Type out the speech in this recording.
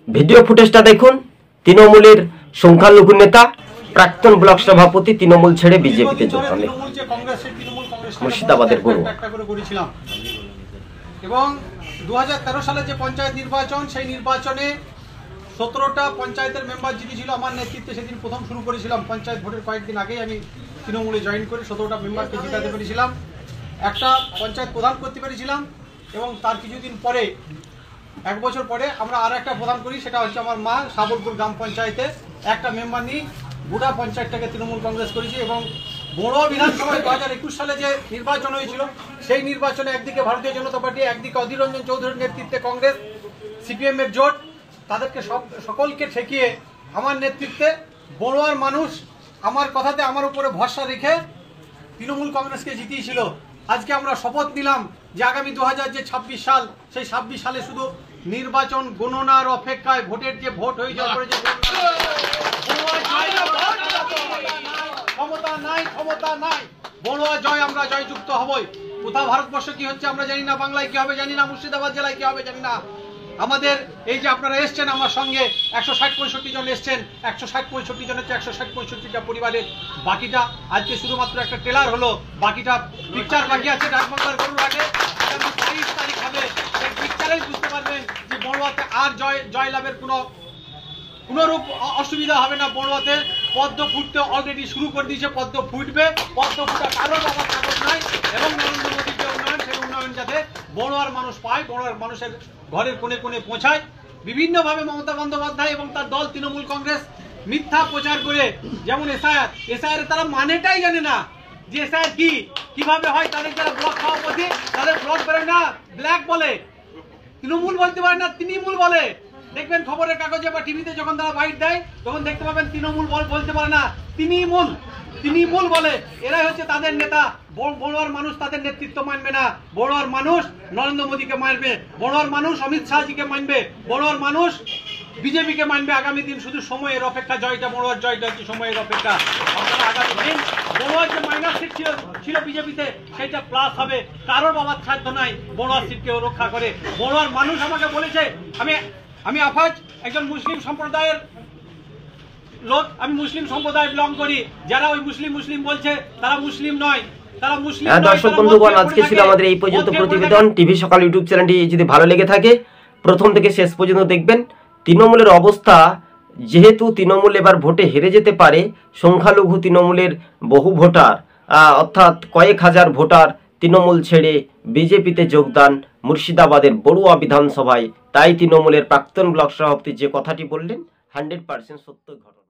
Video ফুটেজটা দেখুন। তৃণমূলের সংখ্যালঘু নেতা প্রাক্তন ব্লক সভাপতি তৃণমূল ছেড়ে বিজেপিতে যোগদান। মুর্শিদাবাদের বড়ুয়া। এবং 2013 সালে যে পঞ্চায়েত নির্বাচন, সেই নির্বাচনে 17টা পঞ্চায়েতের মেম্বার জিতেছিল আমার নেতৃত্বে। সেদিন প্রথম শুরু করেছিলাম, পঞ্চায়েত ভোটের কয়েকদিন আগেই আমি তৃণমূলে জয়েন করে 17টা মেম্বারকে জিতাতে পেরেছিলাম, একটা পঞ্চায়েত প্রধান করতে পেরেছিলাম। এবং তার কিছুদিন পরে, 1 বছর পরে আমরা আর একটা প্রধান করি, সেটা হচ্ছে আমার মা সাবলপুর গ্রাম পঞ্চায়েতে একটা মেম্বার নিয়ে গোটা পঞ্চায়েতটাকে তৃণমূল কংগ্রেস করেছি। এবং বড়ুয়া বিধানসভায় 2021 সালে যে নির্বাচন হয়েছিল, সেই নির্বাচনে একদিকে ভারতীয় জনতা পার্টি, একদিকে অধীর রঞ্জন চৌধুরীর নেতৃত্বে কংগ্রেস সিপিএম এর জোট, তাদেরকে সকলকে ঠেকিয়ে আমার নেতৃত্বে বড়ুয়ার মানুষ আমার কথাতে আমার উপরে ভরসা রেখে তৃণমূল কংগ্রেসকে জিতিয়েছিল। আজকে আমরা শপথ নিলাম যে আগামী 2026 সাল, সেই 26 সালে শুধু নির্বাচন গণনার অপেক্ষায়, ভোটের যে ভোট হয়ে যাওয়ার পরে যে ক্ষমতা নাই, বড়ুয়া জয়, আমরা জয়যুক্ত হবই। কোথাও ভারতবর্ষে কি হচ্ছে আমরা জানি না, বাংলায় কি হবে জানি না, মুর্শিদাবাদ জেলায় কি হবে জানি না। আমাদের এই যে আপনারা এসছেন আমার সঙ্গে, 160-65 জন এসছেন, 160-65 জন হচ্ছে 160-65টা পরিবারের। বাকিটা আজকে শুধুমাত্র একটা ট্রেলার হলো, বাকিটা পিকচার বাকি আছে। ডাকবাংলার গরুর আগে আগামী 22 তারিখ হবে, সেই পিকচারেই বুঝতে পারবেন যে বড়ুয়াতে আর জয় লাভের কোনরূপ অসুবিধা হবে না। বড়ুয়াতে পদ্ম ফুটতে অলরেডি শুরু করে দিয়েছে, পদ্ম ফুটবে, পদ্ম ফুটা কারো বাবার কাগজ নাই। এবং নরেন্দ্র মোদীর যে উন্নয়ন, সেই উন্নয়ন যাতে বড়ুয়ার মানুষ পায়, বড়ুয়ার মানুষের ঘরের কোণে কোণে পৌঁছায়। বিভিন্নভাবে মমতা বন্দ্যোপাধ্যায় এবং তার দল তৃণমূল কংগ্রেস মিথ্যা প্রচার করে, যেমন এসআইআর তারা মানেটাই জানে না যে এসআইআর কি, কিভাবে হয়। তাদের যারা ব্লক সভাপতি, তাদের ব্লক করে না ব্ল্যাক বলে, তৃণমূল বলতে পারে না তৃণমূল বলে। দেখবেন খবরের কাগজে বা টিভিতে যখন তারা বাইট দেয়, তখন দেখতে পাবেন তৃণমূল বলতে পারে না, তৃণমূল বলে। এরাই হচ্ছে তাদের নেতা। বড়ুয়ার মানুষ তাদের নেতৃত্ব মানবে না। বড়ুয়ার মানুষ নরেন্দ্র মোদীকে মানবে, বড়ুয়ার মানুষ অমিত শাহজিকে মানবে, বড়ুয়ার মানুষ বিজেপিকে মানবে। আগামী দিন শুধু সময়ের অপেক্ষা, জয়টা বড়ুয়ার জয়টা হচ্ছে সময়ের অপেক্ষা। আপনারা আগামী দিন বড়ুয়ার যে মাইনাস সিট ছিল বিজেপিতে, সেটা প্লাস হবে। কারোর বাবার সাধ্য নাই বড়ুয়ার সিটকেও রক্ষা করে। বড়ুয়ার মানুষ আমাকে বলেছে, আমি আফাজ একজন মুসলিম সম্প্রদায়ের লোক, আমি মুসলিম সম্প্রদায় বিলং করি। যারা ওই মুসলিম বলছে, তারা মুসলিম নয়, তারা মুসলিম। দর্শক বন্ধুগণ, আজকে ছিল আমাদের এই পর্যন্ত প্রতিবেদন। টিভি সকাল ইউটিউব চ্যানেলটি যদি ভালো লেগে থাকে, প্রথম থেকে শেষ পর্যন্ত দেখবেন। তৃণমূলের অবস্থা, যেহেতু তৃণমূল এবার ভোটে হেরে যেতে পারে, সংখ্যালঘু তৃণমূলের বহু ভোটার, অর্থাৎ কয়েক হাজার ভোটার তৃণমূল ছেড়ে বিজেপিতে যোগদান মুর্শিদাবাদের বড়ুয়া বিধানসভায়। তাই তৃণমূলের প্রাক্তন ব্লক সভাপতি যে কথাটি বললেন 100% সত্য ঘটনা।